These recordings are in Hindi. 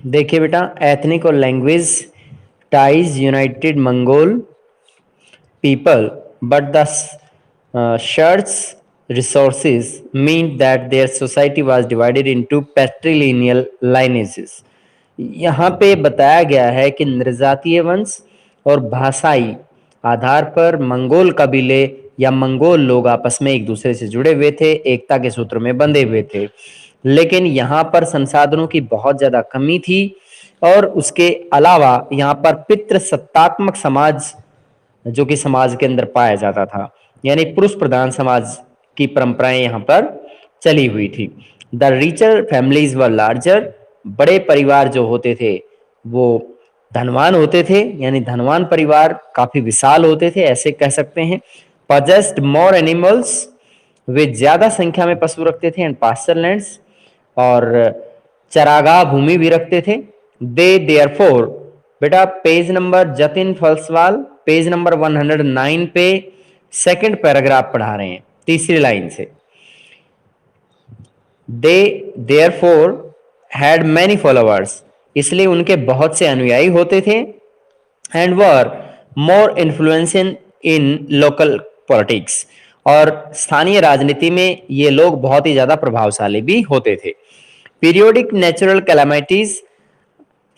देखिए बेटा, एथनिक और language ties United Mongol people, but the church resources mean that their society was divided into patrilineal lineages. यहाँ पे बताया गया है कि नृजातीय वंश और भाषाई आधार पर मंगोल कबीले या मंगोल लोग आपस में एक दूसरे से जुड़े हुए थे, एकता के सूत्र में बंधे हुए थे। लेकिन यहाँ पर संसाधनों की बहुत ज्यादा कमी थी और उसके अलावा यहाँ पर पितृसत्तात्मक समाज जो कि समाज के अंदर पाया जाता था, यानी पुरुष प्रधान समाज की परंपराएं यहाँ पर चली हुई थी। The richer families were larger, बड़े परिवार जो होते थे वो धनवान होते थे, यानी धनवान परिवार काफी विशाल होते थे, ऐसे कह सकते हैं। पजेस्ड मोर एनिमल्स, वे ज्यादा संख्या में पशु रखते थे। एंड पास्चर लैंड्स, और चरागाह भूमि भी रखते थे। दे देयरफॉर, बेटा पेज नंबर जतिन फलसवाल पेज नंबर 109 पे सेकंड पैराग्राफ पढ़ा रहे हैं, तीसरी लाइन से। दे देयरफॉर हैड मैनी फॉलोअर्स, इसलिए उनके बहुत से अनुयायी होते थे। And were more influential in local politics, और स्थानीय राजनीति में ये लोग बहुत ही ज्यादा प्रभावशाली भी होते थे। पीरियोडिक नेचुरल कैलामिटीज,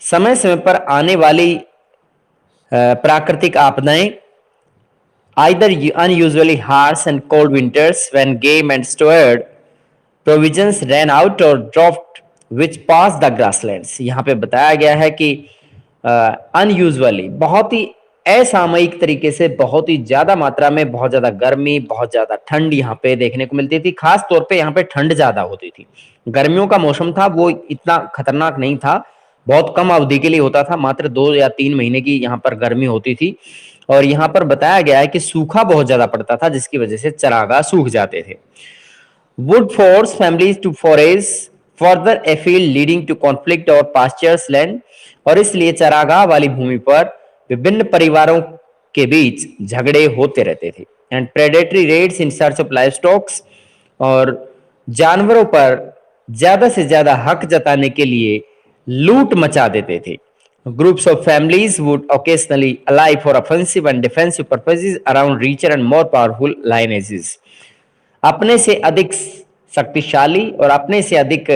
समय समय पर आने वाली प्राकृतिक आपदाएं, either unusually harsh and cold winters when game and stored provisions ran out or dropped which passed the grasslands। यहाँ पे बताया गया है कि अनयूजुअली, बहुत ही असामयिक तरीके से, बहुत ही ज्यादा मात्रा में बहुत ज्यादा गर्मी, बहुत ज्यादा ठंड यहाँ पे देखने को मिलती थी। खास तौर पे यहाँ पे ठंड ज्यादा होती थी। गर्मियों का मौसम था वो इतना खतरनाक नहीं था, बहुत कम अवधि के लिए होता था, मात्र 2 या 3 महीने की यहाँ पर गर्मी होती थी। और यहाँ पर बताया गया है कि सूखा बहुत ज्यादा पड़ता था, जिसकी वजह से चरागाह सूख जाते थे। Would force families to forage further afield leading to conflict over pastures land, और इसलिए चरागाह वाली भूमि पर विभिन्न परिवारों के बीच झगड़े होते रहते थे। And predatory raids in search of livestocks, और जानवरों पर ज्यादा से ज्यादा हक जताने के लिए लूट मचा देते थे। Groups of families would occasionally ally for offensive and defensive purposes around richer and more powerful lineages। अपने से अधिक शक्तिशाली और अपने से अधिक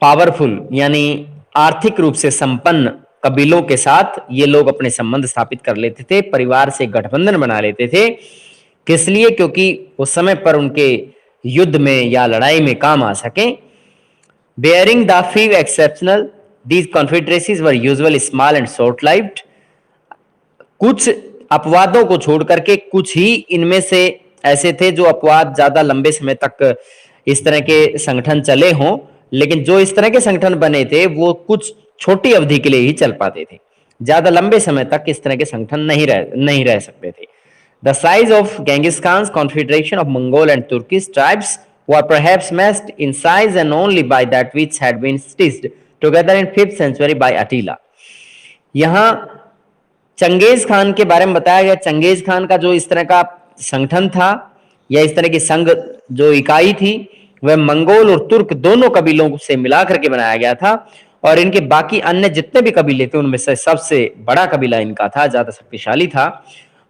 पावरफुल, यानी आर्थिक रूप से संपन्न कबीलों के साथ ये लोग अपने संबंध स्थापित कर लेते थे, परिवार से गठबंधन बना लेते थे। किस लिए? क्योंकि उस समय पर उनके युद्ध में या लड़ाई में काम आ सके। Bearing the few exceptional, these confederacies were usually small and short-lived। कुछ अपवादों को छोड़ करके कुछ ही इनमें से ऐसे थे जो अपवाद ज्यादा लंबे समय तक इस तरह के संगठन चले हों, लेकिन जो इस तरह के संगठन बने थे वो कुछ छोटी अवधि के लिए ही चल पाते थे, ज्यादा लंबे समय तक इस तरह के संगठन नहीं रह सकते थे। The size of Genghis Khan's confederation of Mongol and Turkish tribes were perhaps matched in size and only by that which had been stitched together in 5th century by Attila। यहाँ चंगेज खान के बारे में बताया गया। चंगेज खान का जो इस तरह का संगठन था या इस तरह की संघ जो इकाई थी, वह मंगोल और तुर्क दोनों कबीलों से मिलाकर के बनाया गया था, और इनके बाकी अन्य जितने भी कबीले थे उनमें से सबसे बड़ा कबीला इनका था, ज्यादा शक्तिशाली था।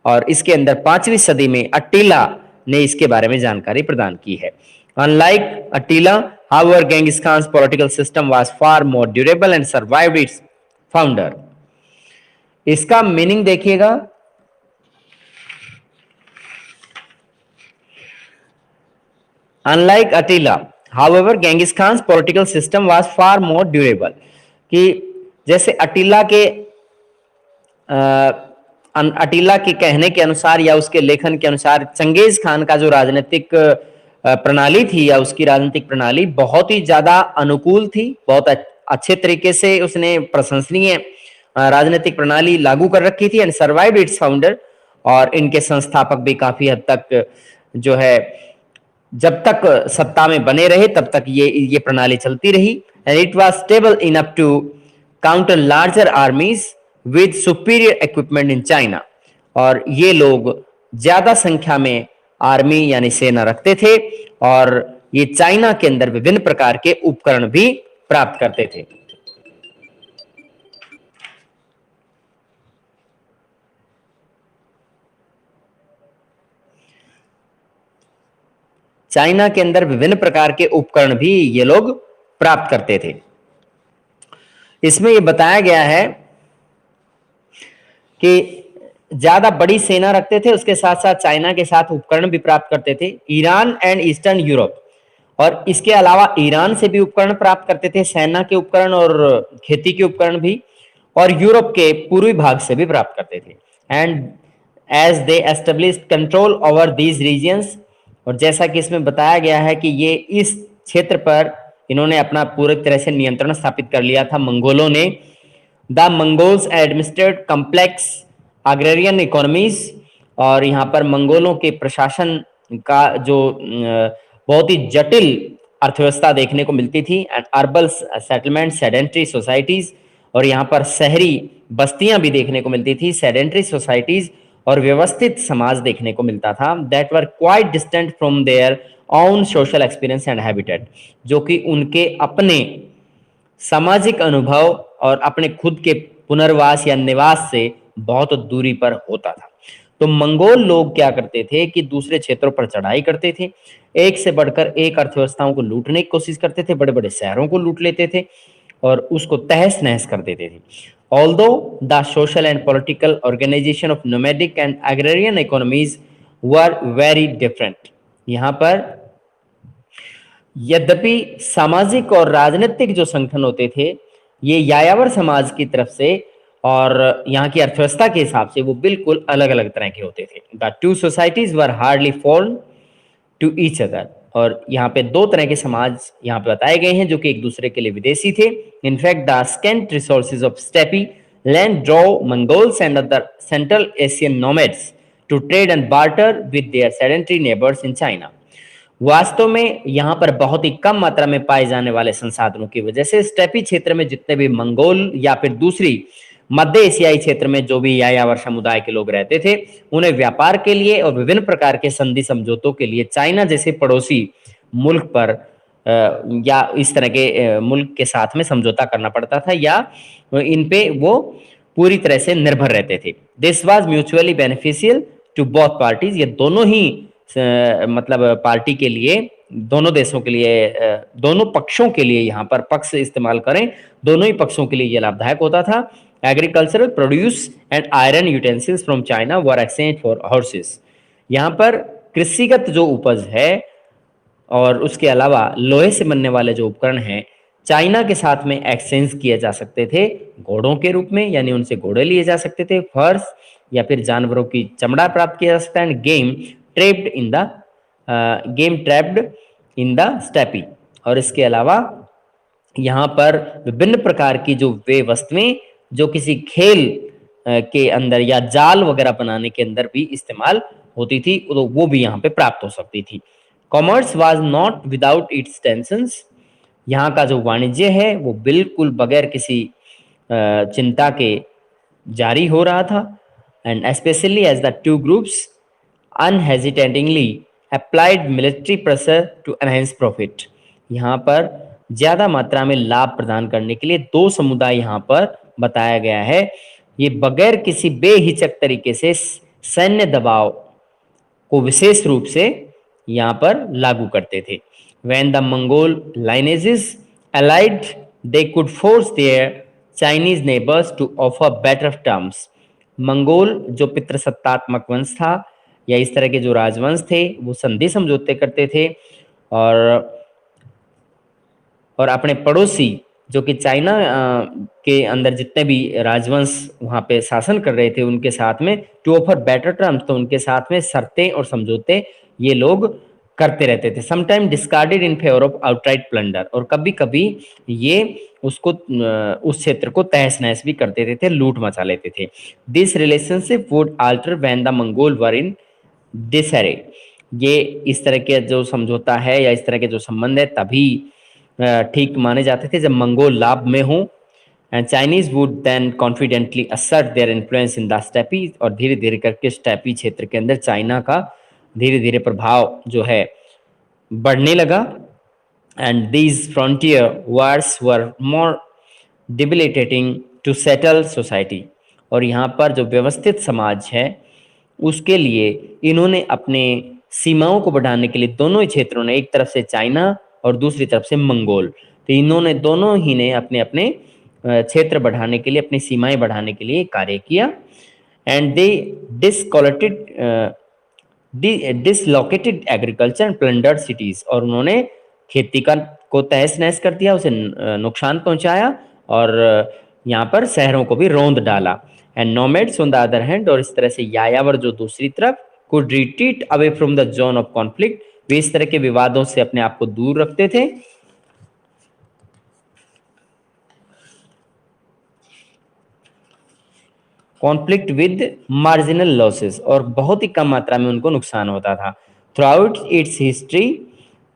और इसके अंदर 5वीं सदी में अट्टिला ने इसके बारे में जानकारी प्रदान की है। Unlike Attila, however, Genghis Khan's political system was far more durable and survived its founder। इसका मीनिंग देखिएगा, Unlike Attila, however, Genghis Khan's political system was far more durable। कि जैसे अटीला के कहने के अनुसार या उसके लेखन के अनुसार चंगेज खान का जो राजनीतिक प्रणाली थी या उसकी राजनीतिक प्रणाली बहुत ही ज्यादा अनुकूल थी, बहुत अच्छे तरीके से उसने प्रशंसनीय राजनीतिक प्रणाली लागू कर रखी थी। एंड सर्वाइव्ड इट्स फाउंडर, और इनके संस्थापक भी काफी हद तक जो है जब तक सत्ता में बने रहे तब तक ये प्रणाली चलती रही। And it was stable enough to counter larger armies with superior equipment in China, और ये लोग ज्यादा संख्या में आर्मी यानी सेना रखते थे, और ये चाइना के अंदर विभिन्न प्रकार के उपकरण भी प्राप्त करते थे। चाइना के अंदर विभिन्न प्रकार के उपकरण भी ये लोग प्राप्त करते थे। इसमें ये बताया गया है कि ज्यादा बड़ी सेना रखते थे, उसके साथ साथ चाइना के साथ उपकरण भी प्राप्त करते थे। ईरान एंड ईस्टर्न यूरोप, और इसके अलावा ईरान से भी उपकरण प्राप्त करते थे, सेना के उपकरण और खेती के उपकरण भी, और यूरोप के पूर्वी भाग से भी प्राप्त करते थे। And as they establish control over these regions, और जैसा कि इसमें बताया गया है कि ये इस क्षेत्र पर इन्होंने अपना पूरी तरह से नियंत्रण स्थापित कर लिया था मंगोलों ने। The Mongols administrate complex agrarian economies, और यहाँ पर मंगोलों के प्रशासन का जो बहुत ही जटिल अर्थव्यवस्था देखने को मिलती थी। And urban settlement, sedentary societies, और यहाँ पर शहरी बस्तियां भी देखने को मिलती थी, सेडेंट्री सोसाइटीज, और व्यवस्थित समाज देखने को मिलता था। That were quite distant from their own social experience and habitat, जो कि उनके अपने सामाजिक अनुभव और अपने खुद के पुनर्वास या निवास से बहुत दूरी पर होता था। तो मंगोल लोग क्या करते थे कि दूसरे क्षेत्रों पर चढ़ाई करते थे, एक से बढ़कर एक अर्थव्यवस्थाओं को लूटने की कोशिश करते थे, बड़े बड़े शहरों को लूट लेते थे और उसको तहस नहस कर देते थे। Although the social and political organization of nomadic and agrarian economies were very different. यहाँ पर यद्यपि सामाजिक और राजनीतिक जो संगठन होते थे ये यायावर समाज की तरफ से और यहाँ की अर्थव्यवस्था के हिसाब से वो बिल्कुल अलग अलग तरह के होते थे। The two societies were hardly foreign to each other, और यहाँ पे दो तरह के समाज यहाँ पे बताए गए हैं जो कि एक दूसरे के लिए विदेशी थे। In fact the scant resources of steppe land draw Mongols and other Central Asian nomads to trade and barter with their sedentary neighbours in China. वास्तव में यहाँ पर बहुत ही कम मात्रा में पाए जाने वाले संसाधनों की वजह से स्टेपी क्षेत्र में जितने भी मंगोल या फिर दूसरी मध्य एशियाई क्षेत्र में जो भी यायावर समुदाय के लोग रहते थे, उन्हें व्यापार के लिए और विभिन्न प्रकार के संधि समझौतों के लिए चाइना जैसे पड़ोसी मुल्क पर या इस तरह के मुल्क के साथ में समझौता करना पड़ता था, या इन पे वो पूरी तरह से निर्भर रहते थे। This was mutually beneficial to both parties, ये दोनों ही मतलब पार्टी के लिए, दोनों देशों के लिए, दोनों पक्षों के लिए, यहाँ पर पक्ष इस्तेमाल करें, दोनों ही पक्षों के लिए ये लाभदायक होता था। Agricultural produce and iron utensils from China were exchange for horses. यहाँ पर कृषिगत जो उपज है और उसके अलावा लोहे से बनने वाले जो उपकरण हैं चाइना के साथ में एक्सचेंज किए जा सकते थे घोड़ों के रूप में, यानी उनसे घोड़े लिए जा सकते थे, फर्स या फिर जानवरों की चमड़ा प्राप्त किया जा सकता है। Game trapped in the steppe, और इसके अलावा यहाँ पर विभिन्न प्रकार की जो वे वस्तुएं जो किसी खेल के अंदर या जाल वगैरह बनाने के अंदर भी इस्तेमाल होती थी, तो वो भी यहाँ पे प्राप्त हो सकती थी। Commerce was not without its tensions, यहाँ का जो वाणिज्य है वो बिल्कुल बगैर किसी चिंता के जारी हो रहा था। And specially as the two groups unhesitatingly applied military pressure to enhance profit, यहाँ पर ज्यादा मात्रा में लाभ प्रदान करने के लिए दो समुदाय यहाँ पर बताया गया है, ये बगैर किसी बेहिचक तरीके से सैन्य दबाव को विशेष रूप से यहाँ पर लागू करते थे। When the Mongol lineages allied, they could force their Chinese neighbors to offer better terms। Mongol जो पितृसत्तात्मक वंश था या इस तरह के जो राजवंश थे वो संधि समझौते करते थे और अपने पड़ोसी जो कि चाइना के अंदर जितने भी राजवंश वहाँ पे शासन कर रहे थे उनके साथ में टू ऑफर बेटर टर्म्स, तो उनके साथ में शर्तें और समझौते ये लोग करते रहते थे। Sometime discarded in favour of outright plunder, और कभी कभी ये उसको उस क्षेत्र को तहस नहस भी कर देते थे, लूट मचा लेते थे। This relationship would alter when the Mongol were in disarray, ये इस तरह के जो समझौता है या इस तरह के जो संबंध है तभी ठीक माने जाते थे जब मंगोल लाभ में हो। And Chinese would then confidently assert their influence in the steppe, और धीरे धीरे करके स्टेपी क्षेत्र के अंदर चाइना का धीरे धीरे प्रभाव जो है बढ़ने लगा। And these frontier wars were more debilitating to settle society, और यहाँ पर जो व्यवस्थित समाज है उसके लिए इन्होंने अपने सीमाओं को बढ़ाने के लिए दोनों ही क्षेत्रों ने, एक तरफ से चाइना और दूसरी तरफ से मंगोल, तो इन्होंने दोनों ही ने अपने अपने क्षेत्र बढ़ाने के लिए, अपनी सीमाएं बढ़ाने के लिए कार्य किया। And they dislocated dislocated agriculture and plundered cities, और उन्होंने खेती का को तहस नहस कर दिया, उसे नुकसान पहुंचाया, और यहाँ पर शहरों को भी रौंद डाला। And nomads on the other hand, और इस तरह से यायावर जो दूसरी तरफ, could retreat away from the zone of conflict, वे इस तरह के विवादों से अपने आप को दूर रखते थे। कॉन्फ्लिक्ट विद मार्जिनल लॉसेस, और बहुत ही कम मात्रा में उनको नुकसान होता था। Throughout its history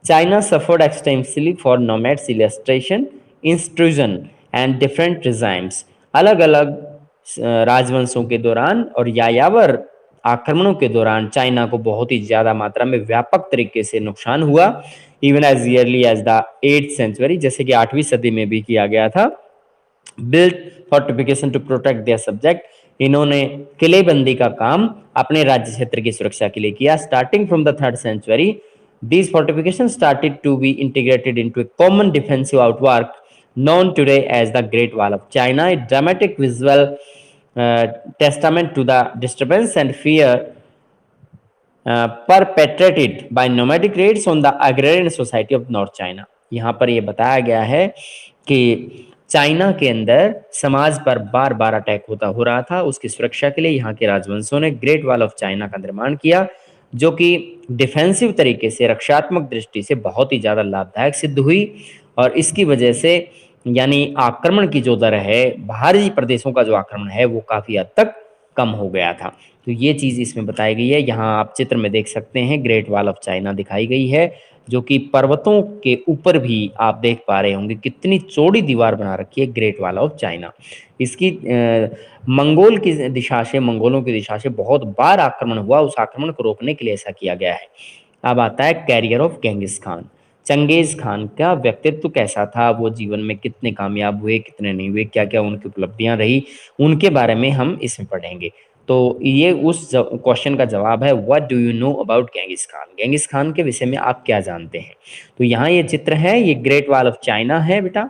China suffered extensively for nomads illustration intrusion and different regimes. अलग अलग राजवंशों के दौरान और यायावर आक्रमणों के दौरान चाइना को बहुत ही ज्यादा मात्रा में व्यापक तरीके से नुकसान हुआ। Even as early as the 8th century, जैसे कि 8वीं सदी में भी किया गया था। Built fortification to protect their subject, इन्होंने किलेबंदी का काम अपने राज्य क्षेत्र की सुरक्षा के लिए किया। Starting from the 3rd century, these fortifications started to be integrated into a common defensive outwork known today as the Great Wall of China, a dramatic visual testament to the disturbance and fear perpetrated by nomadic raids on the agrarian society of North China। यहाँ पर ये बताया गया है कि चाइना के अंदर समाज पर बार बार अटैक हो रहा था। उसकी सुरक्षा के लिए यहाँ के राजवंशों ने ग्रेट वॉल ऑफ चाइना का निर्माण किया, जो कि डिफेंसिव तरीके से, रक्षात्मक दृष्टि से बहुत ही ज़्यादा लाभदायक सिद्ध हुई। और इसकी वजह से यानी आक्रमण की जो दर है, बाहरी प्रदेशों का जो आक्रमण है, वो काफ़ी हद तक कम हो गया था। तो ये चीज़ इसमें बताई गई है। यहाँ आप चित्र में देख सकते हैं ग्रेट वॉल ऑफ चाइना दिखाई गई है, जो कि पर्वतों के ऊपर भी आप देख पा रहे होंगे कितनी चौड़ी दीवार बना रखी है ग्रेट वॉल ऑफ चाइना। इसकी मंगोल की दिशा से, मंगोलों की दिशा से बहुत बार आक्रमण हुआ, उस आक्रमण को रोकने के लिए ऐसा किया गया है। अब आता है career of Genghis Khan. Genghis Khan का व्यक्तित्व कैसा था, वो जीवन में कितने कामयाब हुए, कितने नहीं हुए, क्या क्या उनकी उपलब्धियां रही, उनके बारे में हम इसमें पढ़ेंगे। तो ये उस क्वेश्चन का जवाब है, what do you know about Genghis Khan. Genghis Khan के विषय में आप क्या जानते हैं। तो यहाँ ये चित्र है, ये ग्रेट वॉल ऑफ चाइना है बेटा।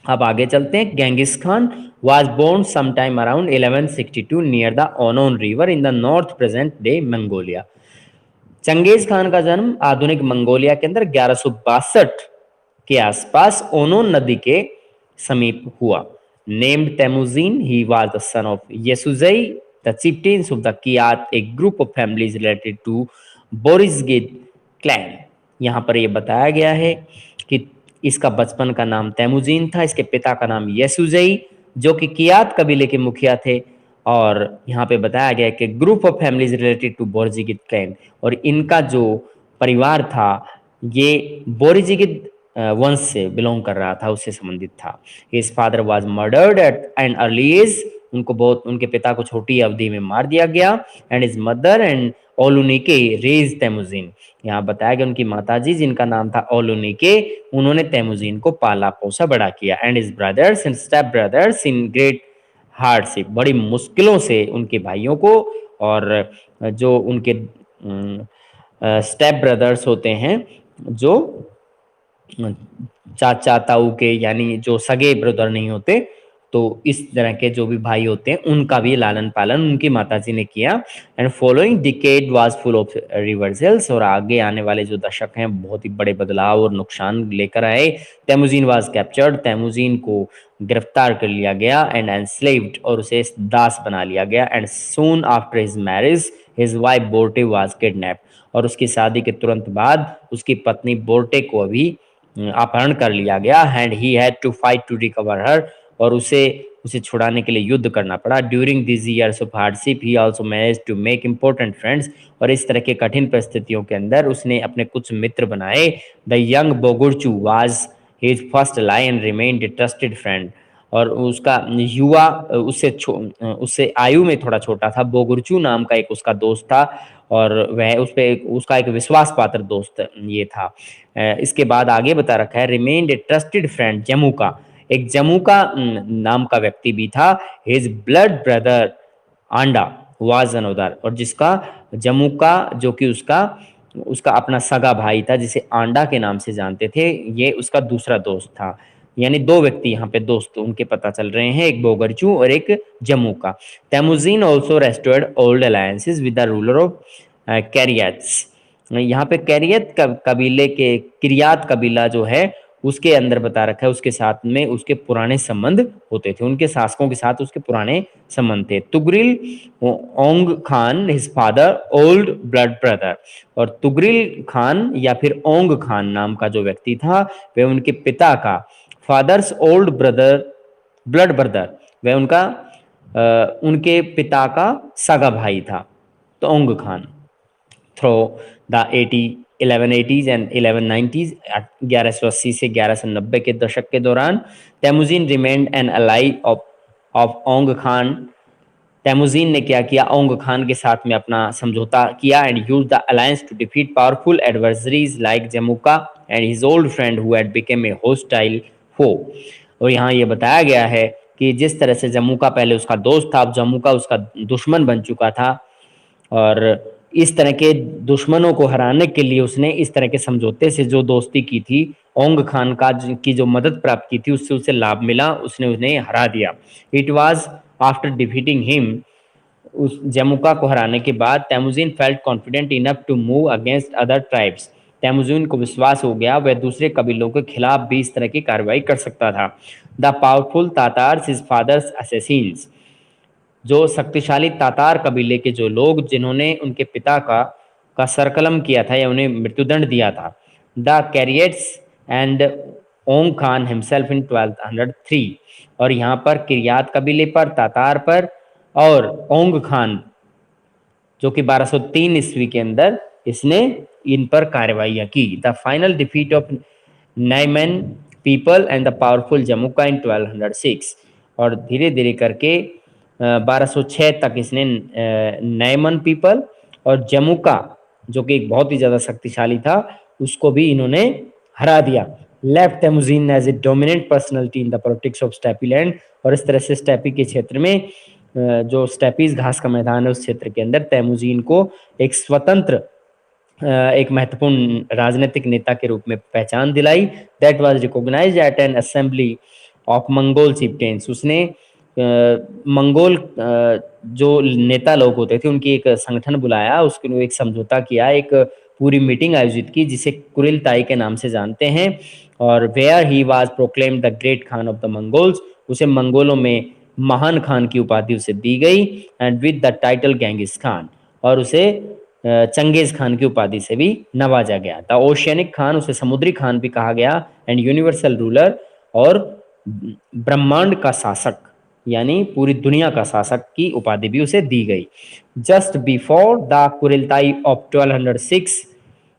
अब आगे चलते हैं। Genghis Khan was born sometime around 1162 near the Onon River in the north present day Mongolia। Genghis Khan का जन्म आधुनिक मंगोलिया के अंदर 1162 के आसपास ओनोन नदी के समीप हुआ। Named Temujin, he was the son of Yesugei the chieftains of the Kiyat, a group of families related to Borjigid clan. यहाँ पर यह बताया गया है कि इसका बचपन का नाम तेमुजीन था, इसके पिता का नाम येसुजई, जो कि कियात कबीले के मुखिया थे। और यहाँ पे बताया गया कि group of families related to Borjigid clan, और इनका जो परिवार था ये बोरिजिगिद वंश से बिलोंग कर रहा था, उससे संबंधित था। His father was murdered at an early age, उनके पिता को छोटी अवधि में मार दिया गया। And his mother and Oelun eke raised Temujin, यहाँ बताया गया उनकी माताजी जिनका नाम था ओलुनिके, उन्होंने तेमुजीन को पाला पोसा बड़ा किया। And his brothers and step brothers in great hardship, बड़ी मुश्किलों से उनके भाइयों को, और जो उनके स्टेप ब्रदर्स होते हैं, जो चाचा ताऊ के, यानी जो सगे ब्रदर नहीं होते, तो इस तरह के जो भी भाई होते हैं उनका भी लालन पालन उनकी माताजी ने किया। And following decade was full of reversals, और आगे आने वाले जो दशक हैं बहुत ही बड़े बदलाव और नुकसान लेकर आए। तेमुजीन वाज कैप्चर्ड, तेमुजीन को गिरफ्तार कर लिया गया। एंड एनस्लेव्ड, और उसे दास बना लिया गया। And soon after his marriage his wife Borte was kidnapped, और उसकी शादी के तुरंत बाद उसकी पत्नी बोर्टे को अभी अपहरण कर लिया गया। And he had to fight to recover her, और उसे छुड़ाने के लिए युद्ध करना पड़ा। During this years of hardship he also managed to make important friends, और इस तरह के कठिन परिस्थितियों के अंदर उसने अपने कुछ मित्र बनाए। The young Bogurchu was his first ally and remained a trusted friend, और उसका युवा, उससे आयु में थोड़ा छोटा था, बोगुर्चू नाम का एक उसका दोस्त था, और वह उसका एक विश्वास पात्र दोस्त ये था। इसके बाद आगे बता रखा है, रिमेन्ड ए ट्रस्टेड फ्रेंड जम्मू का, एक जम्मू का नाम का व्यक्ति भी था। His blood brother anda was another, और जिसका जमुका जो कि उसका उसका अपना सगा भाई था, जिसे आंडा के नाम से जानते थे, ये उसका दूसरा दोस्त था। यानी दो व्यक्ति यहाँ पे दोस्त उनके पता चल रहे हैं, एक बोगरचू और एक Jamuka. Temujin also restored old alliances with the ruler of Kereits. यहाँ पे कैरियत कबीले के किरियात कबीला जो है उसके अंदर बता रखा है, उसके साथ में उसके पुराने संबंध होते थे, उनके शासकों के साथ उसके पुराने संबंध थे। Toghril Ong Khan his father old blood brother, और तुगरिल खान या फिर ओंग खान नाम का जो व्यक्ति था वह उनके पिता का father's old brother blood brother, वह उनके पिता का सगा भाई था, तो Ong Khan. Through the 1180s and 1190s, 1180 से 1190 के दशक के दौरान Temujin remained an ally of Ong Khan. Temujin ने क्या किया, ओंग खान के साथ में अपना समझौता किया and use the alliance to defeat powerful adversaries like Jamuka and his old friend who had become a hostile foe. और यहाँ ये बताया गया है कि जिस तरह से जमुका पहले उसका दोस्त था, अब जमुका उसका दुश्मन बन चुका था, और इस तरह के दुश्मनों को हराने के लिए उसने इस तरह के समझौते से जो दोस्ती की थी, ओंग खान की जो मदद प्राप्त की थी, उससे उसे लाभ मिला, उसने उन्हें हरा दिया। It was after defeating him, उस जमुका को हराने के बाद Temujin felt confident enough to move against other tribes. Temujin को विश्वास हो गया वह दूसरे कबीलों के खिलाफ भी इस तरह की कार्रवाई कर सकता था। The powerful Tatars his father's assassins, जो शक्तिशाली तातार कबीले के जो लोग जिन्होंने उनके पिता का सरकलम किया था या उन्हें मृत्युदंड दिया था। The Kereits and Ong Khan himself in 1203, और यहाँ पर किरियात कबीले पर, तातार पर और ओंग खान जो कि 1203 ईस्वी के अंदर इसने इन पर कार्रवाइयाँ की। The final defeat of Naiman people and the powerful Jamuka in 1206, और धीरे धीरे करके 1206 तक इसने नाइमन पीपल और जमुका जो कि एक बहुत ही ज़्यादा शक्तिशाली था उसको भी इन्होंने हरा दिया। Left Temujin as a dominant personality in the politics of steppe land, और इस तरह से स्टेपी के क्षेत्र में जो स्टेपीज घास का मैदान है उस क्षेत्र के अंदर तैमुजीन को एक स्वतंत्र एक महत्वपूर्ण राजनीतिक नेता के रूप में पहचान दिलाई। That was recognized at an assembly of Mongol chieftains. उसने मंगोल जो नेता लोग होते थे उनकी एक संगठन बुलाया, उसके एक समझौता किया, एक पूरी मीटिंग आयोजित की जिसे कुरिलताई के नाम से जानते हैं, और where he was proclaimed the great Khan of the Mongols. उसे मंगोलों में महान खान की उपाधि उसे दी गई, and with the title Genghis Khan, और उसे चंगेज खान की उपाधि से भी नवाजा गया। द ओशियनिक खान, उसे समुद्री खान भी कहा गया, एंड यूनिवर्सल रूलर, और ब्रह्मांड का शासक यानी पूरी दुनिया का शासक की उपाधि भी उसे दी गई। जस्ट बिफोर द कुरिलताई ऑफ 1206,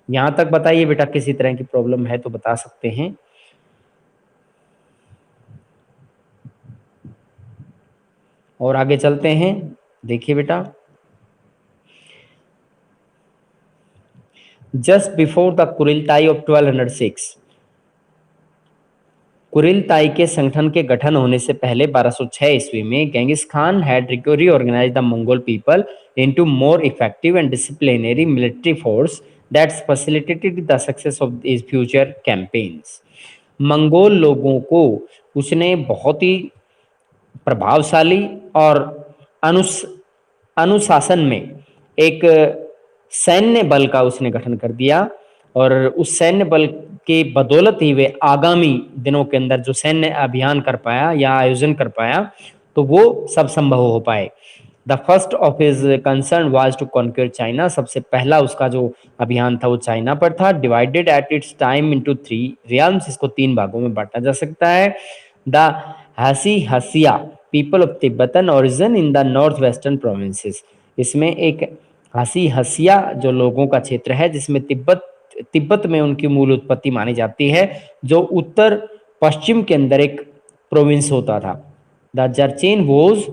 यहाँ तक बताइए बेटा किसी तरह की प्रॉब्लम है तो बता सकते हैं। और आगे चलते हैं, देखिए बेटा, जस्ट बिफोर द कुरिलताई ऑफ 1206, कुरिलताई के संगठन के गठन होने से पहले 1206 ईस्वी में Genghis Khan had reorganized the Mongol people into more effective and disciplinary military force that facilitated the success of his future campaigns. Mongol लोगों को उसने बहुत ही प्रभावशाली और अनुशासन में एक सैन्य बल का उसने गठन कर दिया, और उस सैन्य बल के बदौलत ही वे आगामी दिनों के अंदर जो सैन्य अभियान कर पाया या आयोजन कर पाया तो वो सब संभव हो पाए। The first of his concern was to conquer China, सबसे पहला उसका जो अभियान था वो चाइना पर था। Divided at its time into 3 रियल्म्स, इसको 3 भागों में बांटा जा सकता है। द हसी हसिया people of Tibetan origin in the north western provinces, इसमें एक हसी हसिया जो लोगों का क्षेत्र है जिसमें तिब्बत में उनकी मूल उत्पत्ति मानी जाती है, जो उत्तर पश्चिम के अंदर एक प्रोविंस होता था। The Jurchen was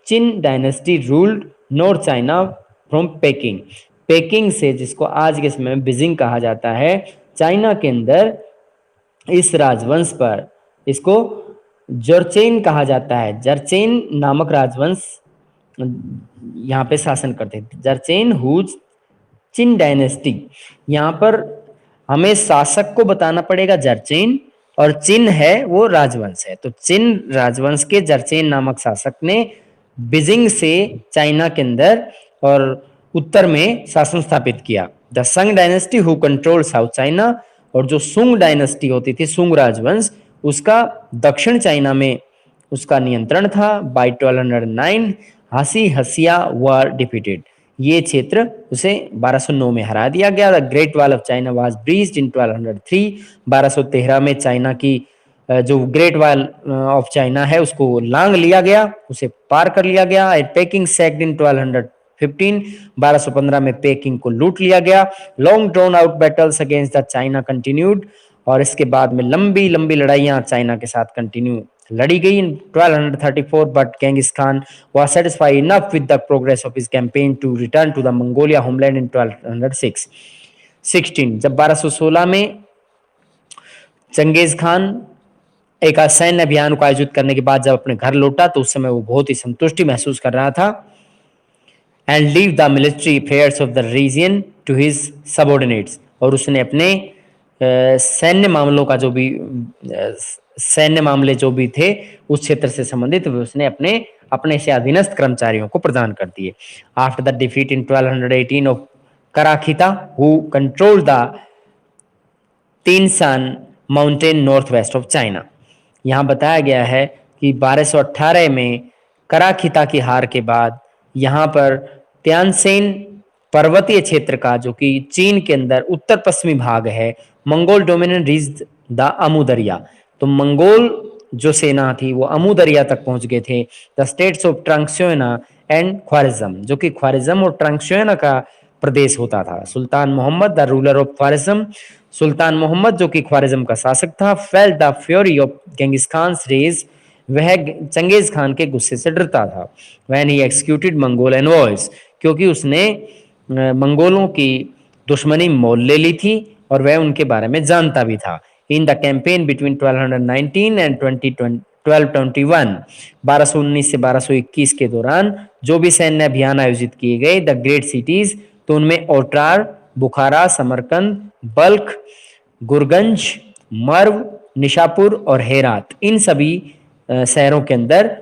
Chin dynasty ruled north China from Peking, Peking से, जिसको आज के समय में बीजिंग कहा जाता है, चाइना के अंदर इस राजवंश पर, इसको जर्चेन कहा जाता है। जर्चेन नामक राजवंश यहाँ पे शासन करते थे। जर्चेन हुज चिन डायनेस्टी, यहाँ पर हमें शासक को बताना पड़ेगा जरचेन, और चिन है वो राजवंश है। तो चिन राजवंश के जरचेन नामक शासक ने बीजिंग से चाइना के अंदर और उत्तर में शासन स्थापित किया। द संग dynasty who control south China, और जो सुंग डायनेस्टी होती थी, सुंग राजवंश, उसका दक्षिण चाइना में उसका नियंत्रण था। बाय 1209 हासी हसिया वर डिफीटेड, ये क्षेत्र उसे 1209 में हरा दिया गया। The great wall of China was breached in 1203, 1213 में चाइना की जो ग्रेट वॉल ऑफ चाइना है उसको लांग लिया गया, उसे पार कर लिया गया। पेकिंग सैक्ड इन 1215, 1215 में पेकिंग को लूट लिया गया। Long drone out battles against the China continued, और इसके बाद में लंबी लंबी लड़ाइयां चाइना के साथ कंटिन्यू लड़ी गई इन 1234, but Genghis Khan was satisfied enough with the progress of his campaign to return to the Mongolia homeland in 1206. 16 जब 1216 में चंगेज खान एक सैन्य अभियान को आयोजित करने के बाद जब अपने घर लौटा तो उस समय वो बहुत ही संतुष्टि महसूस कर रहा था। And leave the military affairs of the region to his subordinates, और उसने अपने सैन्य मामलों का जो भी सैन्य मामले जो भी थे उस क्षेत्र से संबंधित उसने अपने अपने से अधीनस्थ कर्मचारियों को प्रदान कर दिए। After the defeat in 1218 of Karakhitai who control the Tianshan mountain north west of China, यहाँ बताया गया है कि 1218 में कराखिता की हार के बाद यहाँ पर त्यानसेन पर्वतीय क्षेत्र का, जो कि चीन के अंदर उत्तर पश्चिमी भाग है, Mongol dominant reached the Amu दरिया, तो मंगोल जो सेना थी वो अमू दरिया तक पहुंच गए थे। The states of Transoxiana and Khwarizm, जो कि ख्वारिज्म और ट्रांक्शोना का प्रदेश होता था। Sultan Muhammad the ruler of Khwarizm, सुल्तान मोहम्मद जो कि ख्वारिज्म का शासक था, felt the fury of Genghis Khan rage, वह चंगेज खान के गुस्से से डरता था। When he executed Mongol envoys, क्योंकि उसने मंगोलों की दुश्मनी मोल ले ली थी और वह उनके बारे में जानता भी था। In the campaign between 1219 and 1221, 1219 से 1221 के दौरान जो भी सैन्य अभियान आयोजित किए गए, द ग्रेट सिटीज, तो उनमें ओट्रार, बुखारा, समरकंद, बल्ख, गुरगंज, मर्व, निशापुर और हेरात, इन सभी शहरों के अंदर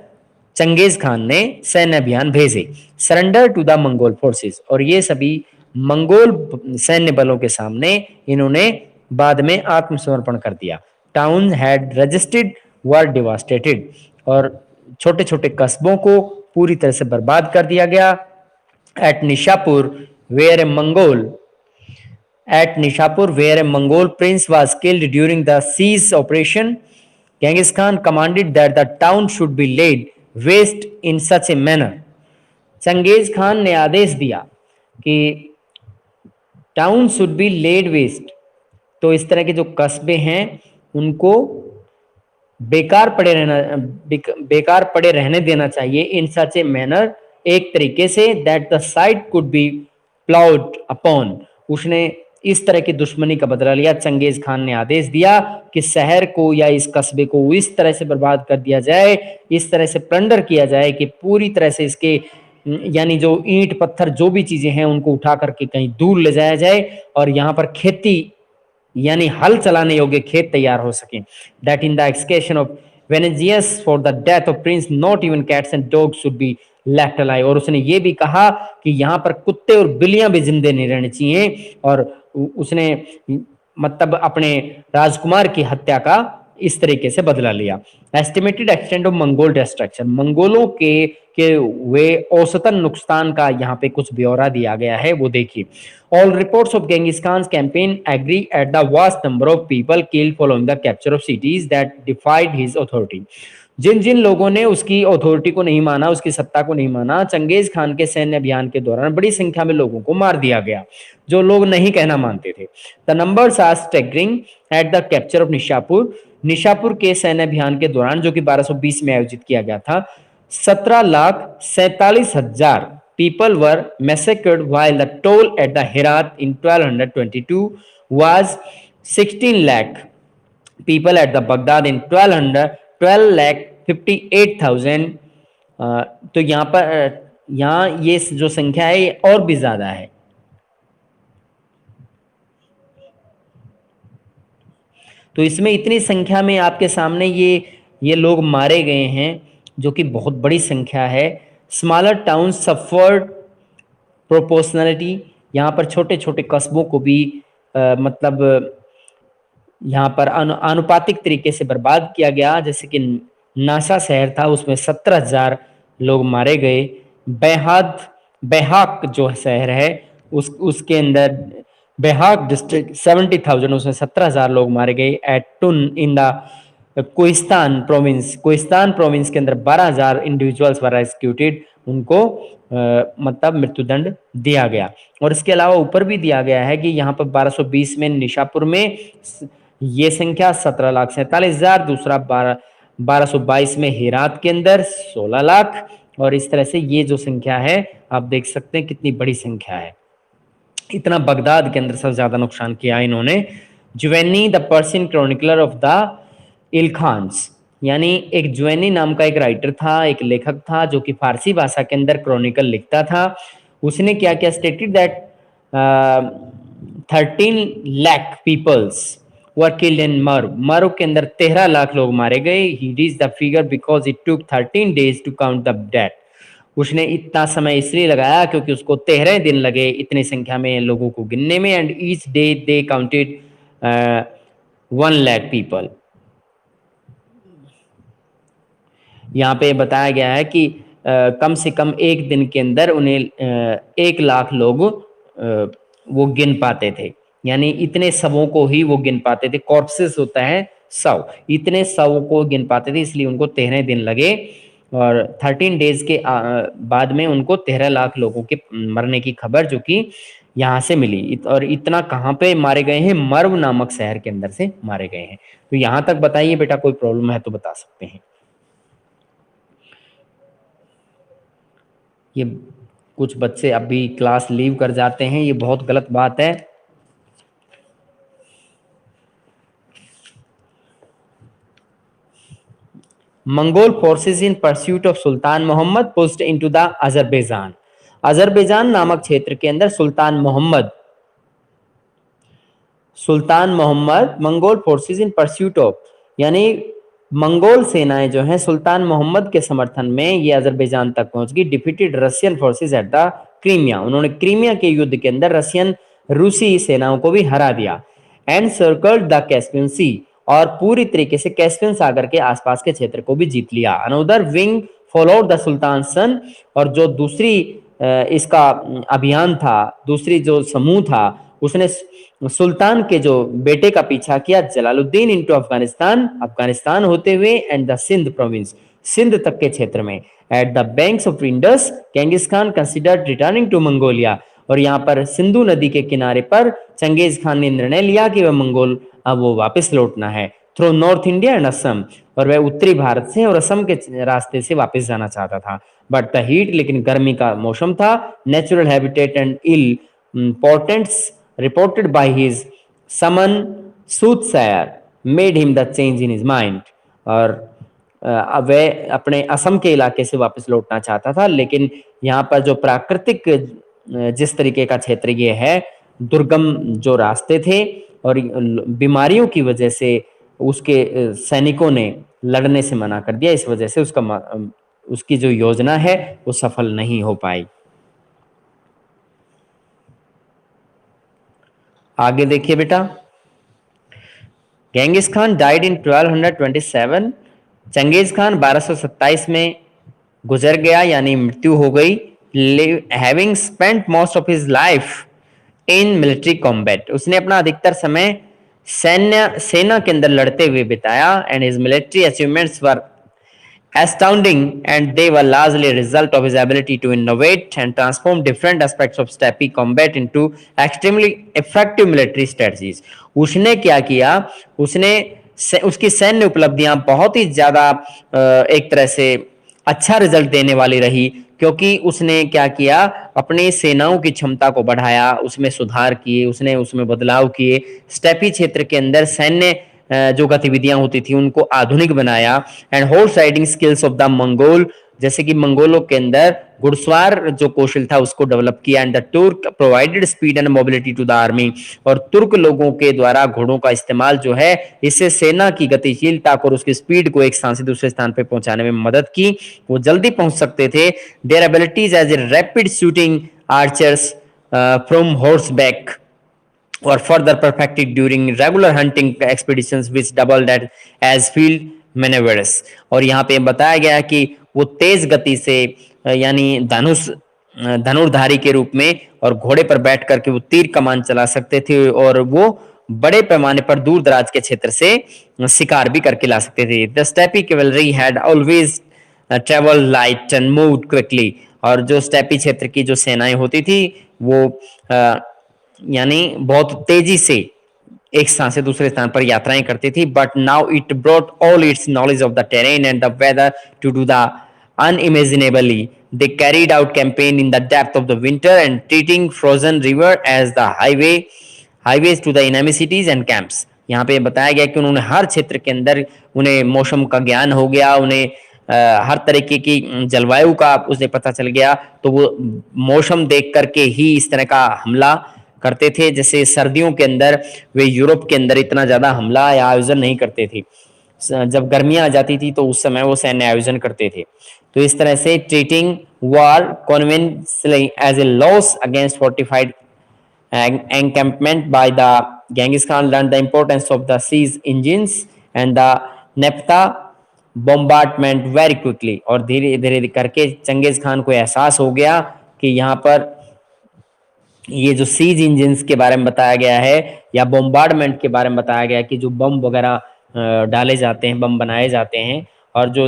चंगेज खान ने सैन्य अभियान भेजे। Surrender to the Mongol forces, और ये सभी मंगोल सैन्य बलों के सामने इन्होंने बाद में आत्मसमर्पण कर दिया। Town had registered were devastated, और छोटे छोटे कस्बों को पूरी तरह से बर्बाद कर दिया गया। At Nishapur where a Mongol At Nishapur, where a Mongol prince was killed during the siege operation, Genghis Khan commanded that the town should be laid waste in such a manner. Genghis Khan ने आदेश दिया कि town should be laid waste, तो इस तरह के जो कस्बे हैं उनको बेकार पड़े रहने देना चाहिए। इन सच ए मैनर, एक तरीके से, that the site could be ploughed upon, उसने इस तरह की दुश्मनी का बदला लिया। चंगेज खान ने आदेश दिया कि शहर को या इस कस्बे को इस तरह से बर्बाद कर दिया जाए, इस तरह से प्लंडर किया जाए कि पूरी तरह से इसके यानी जो ईंट पत्थर जो भी चीजें हैं उनको उठा करके कहीं दूर ले जाया जाए और यहाँ पर खेती यानी हल चलाने योग्य खेत तैयार हो सके। That in the execution of vengeance for the death of prince not even cats and dogs should be left alive, और उसने ये भी कहा कि यहाँ पर कुत्ते और बिल्लियां भी जिंदे नहीं रहने चाहिए। और उसने मतलब अपने राजकुमार की हत्या का इस तरीके से बदला लिया। Estimated extent of Mongol destruction, मंगोलों के वे औसतन नुकसान का यहाँ पे कुछ ब्यौरा दिया गया है, वो देखिए। All reports of Genghis Khan campaign agree at the vast number of people killed following the capture of cities that defied his authority, जिन जिन लोगों ने उसकी अथॉरिटी को नहीं माना, उसकी सत्ता को नहीं माना, चंगेज खान के सैन्य अभियान के दौरान बड़ी संख्या में लोगों को मार दिया गया जो लोग नहीं कहना मानते थे। The numbers are staggering at the capture of Nishapur, Nishapur के सैन्य अभियान के दौरान जो कि 1220 में आयोजित किया गया था, 17,47,000 people were massacred while the toll at the Herat in 1222 was 16 lakh people at the Baghdad in 12,58,000। तो यहाँ पर यहाँ ये जो संख्या है और भी ज्यादा है। तो इसमें इतनी संख्या में आपके सामने ये लोग मारे गए हैं, जो कि बहुत बड़ी संख्या है। स्मॉलर टाउन सफर्ड प्रोपोर्शनलिटी, यहाँ पर छोटे छोटे कस्बों को भी मतलब यहाँ पर आनुपातिक तरीके से बर्बाद किया गया। जैसे कि नासा शहर था, उसमें 17,000 लोग मारे गए। बेहाद बेहाक जो शहर है उसके अंदर बेहाक डिस्ट्रिक्ट 70,000, उसमें 17,000 लोग मारे गए। एट टुन इन द कोहिस्तान प्रोविंस के अंदर 12,000 इंडिविजुअल्स वर एग्जीक्यूटेड, उनको मतलब मृत्युदंड दिया गया। और इसके अलावा ऊपर भी दिया गया है कि यहाँ पर 1220 में निशापुर में ये संख्या 17,47,000, दूसरा 1222 में हेरात के अंदर 16 लाख, और इस तरह से ये जो संख्या है आप देख सकते हैं कितनी बड़ी संख्या है। इतना बगदाद के अंदर सबसे ज्यादा नुकसान किया इन्होंने। Juvaini the Persian chronicler of the Ilkhans, यानी एक जुवेनी नाम का एक राइटर था, एक लेखक था, जो कि फारसी भाषा के अंदर क्रॉनिकल लिखता था। उसने क्या क्या stated that 13 lakh peoples were killed in Merv के अंदर 13 लाख लोग मारे गए। He reach the figure because it took 13 days to count the death. उसने इतना समय इसलिए लगाया क्योंकि उसको 13 दिन लगे इतनी संख्या में लोगों को गिनने में। And each day they counted 1 lakh people. यहाँ पे बताया गया है कि कम से कम एक दिन के अंदर उन्हें 1 लाख लोग वो गिन पाते थे, यानी इतने शवों को ही वो गिन पाते थे। कॉर्प्सेस होता है शव, इतने शवों को गिन पाते थे, इसलिए उनको 13 दिन लगे। और 13 डेज के बाद में उनको 13 लाख लोगों के मरने की खबर जो कि यहाँ से मिली। और इतना कहाँ पे मारे गए हैं? मर्व नामक शहर के अंदर से मारे गए हैं। तो यहाँ तक बताइए बेटा, कोई प्रॉब्लम है तो बता सकते हैं। ये कुछ बच्चे अभी क्लास लीव कर जाते हैं, ये बहुत गलत बात है। Mongol forces in pursuit of sultan Muhammad pushed into the Azerbaijan. Azerbaijan नामक क्षेत्र के अंदर sultan Muhammad Mongol forces in pursuit of, यानी मंगोल सेनाएं जो हैं सुल्तान मोहम्मद के समर्थन में ये अजरबैजान तक पहुंच गई। Defeated Russian forces at the Crimea, उन्होंने क्रीमिया के युद्ध के अंदर रूसी सेनाओं को भी हरा दिया। एंड सर्कल्ड द कैस्पियन सी, और पूरी तरीके से कैस्पियन सागर के आसपास के क्षेत्र को भी जीत लिया। Another wing followed the sultan son, और जो दूसरी इसका अभियान था, दूसरी जो समूह था, उसने सुल्तान के जो बेटे का पीछा किया, जलालुद्दीन इनटू अफगानिस्तान होते हुए and the Sindh province, Sindh तक के क्षेत्र में। At the banks of Indus Genghis Khan considered returning to Mongolia, और यहाँ पर सिंधु नदी के किनारे पर चंगेज खान ने निर्णय लिया कि वह मंगोल अब वो वापस लौटना है। Through north India and Assam, और वह उत्तरी भारत से और असम के रास्ते से वापस जाना चाहता था। बट द हीट, लेकिन गर्मी का मौसम था। Natural habitat and ill portents reported by his shaman soothsayer made him the change in his mind, और वह अपने असम के इलाके से वापस लौटना चाहता था, लेकिन यहाँ पर जो प्राकृतिक जिस तरीके का क्षेत्र ये है, दुर्गम जो रास्ते थे और बीमारियों की वजह से उसके सैनिकों ने लड़ने से मना कर दिया, इस वजह से उसकी जो योजना है वो सफल नहीं हो पाई। आगे देखिए बेटा, Genghis Khan died in 1227, Genghis Khan 1227 में गुजर गया, यानी मृत्यु हो गई। Having spent most of his life in military combat, उसने अपना अधिकतर समय सेना के अंदर लड़ते हुए बिताया। And his military achievements were astounding, and they were largely a result of his ability to innovate and transform different aspects of steppe combat into extremely effective military strategies। उसने क्या किया, उसकी सैन्य उपलब्धियां बहुत ही ज्यादा एक तरह से अच्छा रिजल्ट देने वाली रही, क्योंकि उसने क्या किया, अपनी सेनाओं की क्षमता को बढ़ाया, उसमें सुधार किए, उसने उसमें बदलाव किए। स्टेपी क्षेत्र के अंदर सैन्य जो गतिविधियां होती थी उनको आधुनिक बनाया। And horse riding skills of the Mongol जैसे कि मंगोलों के अंदर घुड़सवार जो कौशल था उसको डेवलप किया। And the Turk provided speed and mobility to the army, और तुर्क लोगों के द्वारा घोड़ों का इस्तेमाल जो है इससे सेना की गतिशीलता और उसकी स्पीड को एक स्थान से दूसरे स्थान पर पहुंचाने में मदद की। वो जल्दी पहुंच सकते थे। Their abilities as a rapid shooting archers from horseback or further perfected during regular hunting expeditions which doubled that as field maneuvers। और यहाँ पे बताया गया है कि वो तेज गति से यानी धनुर्धारी के रूप में और घोड़े पर बैठ करके वो तीर कमान चला सकते थे, और वो बड़े पैमाने पर दूर दराज के क्षेत्र से शिकार भी करके ला सकते थे। The steppe cavalry had always travel light and move quickly. और जो स्टेपी क्षेत्र की जो सेनाएं होती थी वो यानी बहुत तेजी से एक स्थान से दूसरे स्थान पर यात्राएं करती थी। But now it brought all its knowledge of the terrain and the weather to do the unimaginably. They carried out campaign in the depth of the winter and treating frozen river as the highways to the enemy cities and camps। यहाँ पे बताया गया कि उन्होंने हर क्षेत्र के अंदर उन्हें मौसम का ज्ञान हो गया, उन्हें हर तरीके की जलवायु का उसे पता चल गया, तो वो मौसम देख करके ही इस तरह का हमला करते थे। जैसे सर्दियों के अंदर वे यूरोप के अंदर इतना ज्यादा हमला या आयोजन नहीं करते थे, जब गर्मियां आ जाती थी तो उस समय वो सैन्य आयोजन करते थे। तो इस तरह से treating war conventionally as a loss against fortified encampment by the Genghis Khan learned the importance of the siege engines and the Nepta bombardment very quickly। और धीरे धीरे करके चंगेज खान को एहसास हो गया कि यहाँ पर ये जो सीज इंजिन्स के बारे में बताया गया है या बॉम्बार्डमेंट के बारे में बताया गया है कि जो बम वगैरह डाले जाते हैं, बम बनाए जाते हैं, और जो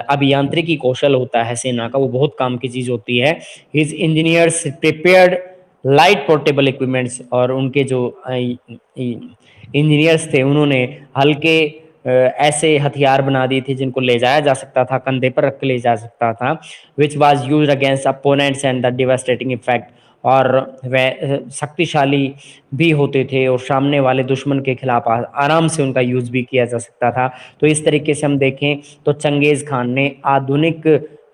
अभियांत्रिकी कौशल होता है सेना का वो बहुत काम की चीज होती है। His engineers prepared light portable equipments, और उनके जो इंजीनियर्स थे उन्होंने हल्के ऐसे हथियार बना दिए थे जिनको ले जाया जा सकता था, कंधे पर रख के ले जा सकता था। Which was used against opponents and the devastating effect. और वह शक्तिशाली भी होते थे और सामने वाले दुश्मन के खिलाफ आराम से उनका यूज भी किया जा सकता था। तो इस तरीके से हम देखें तो चंगेज खान ने आधुनिक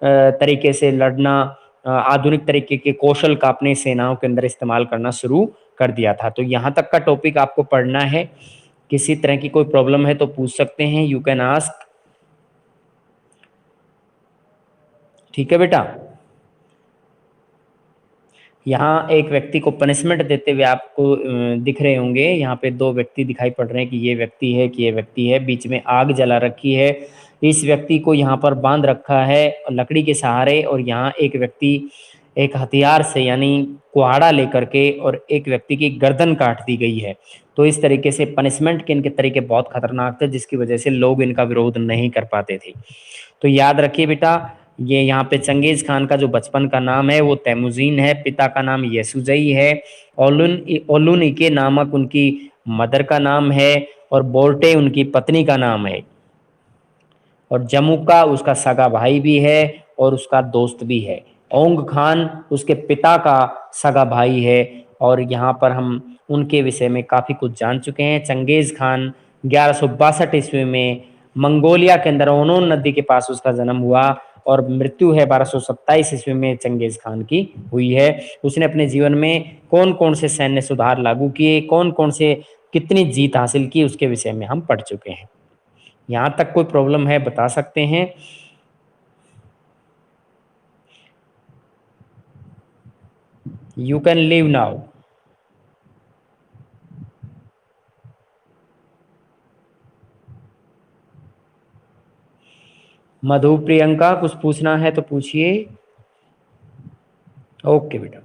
तरीके से लड़ना, आधुनिक तरीके के कौशल का अपने सेनाओं के अंदर इस्तेमाल करना शुरू कर दिया था। तो यहाँ तक का टॉपिक आपको पढ़ना है। किसी तरह की कोई प्रॉब्लम है तो पूछ सकते हैं, यू कैन आस्क। ठीक है बेटा। यहाँ एक व्यक्ति को पनिशमेंट देते हुए आपको दिख रहे होंगे, यहाँ पे दो व्यक्ति दिखाई पड़ रहे हैं कि ये व्यक्ति है कि ये व्यक्ति है। बीच में आग जला रखी है, इस व्यक्ति को यहाँ पर बांध रखा है लकड़ी के सहारे, और यहाँ एक व्यक्ति एक हथियार से यानी कुहाड़ा लेकर के और एक व्यक्ति की गर्दन काट दी गई है। तो इस तरीके से पनिशमेंट के इनके तरीके बहुत खतरनाक थे, जिसकी वजह से लोग इनका विरोध नहीं कर पाते थे। तो याद रखिए बेटा, ये यहाँ पे चंगेज खान का जो बचपन का नाम है वो तैमुजीन है, पिता का नाम यसुजई है, ओलुन इके नामक उनकी मदर का नाम है, और बोर्टे उनकी पत्नी का नाम है, और जमुका उसका सगा भाई भी है और उसका दोस्त भी है। ओंग खान उसके पिता का सगा भाई है, और यहाँ पर हम उनके विषय में काफी कुछ जान चुके हैं। चंगेज खान 1162 ईस्वी में मंगोलिया के अंदर ओनोन नदी के पास उसका जन्म हुआ, और मृत्यु है 1227 ईस्वी में चंगेज खान की हुई है। उसने अपने जीवन में कौन कौन से सैन्य सुधार लागू किए, कौन कौन से कितनी जीत हासिल की, उसके विषय में हम पढ़ चुके हैं। यहाँ तक कोई प्रॉब्लम है बता सकते हैं। You can leave now. Madhu Priyanka कुछ पूछना है तो पूछिए। ओके बेटा।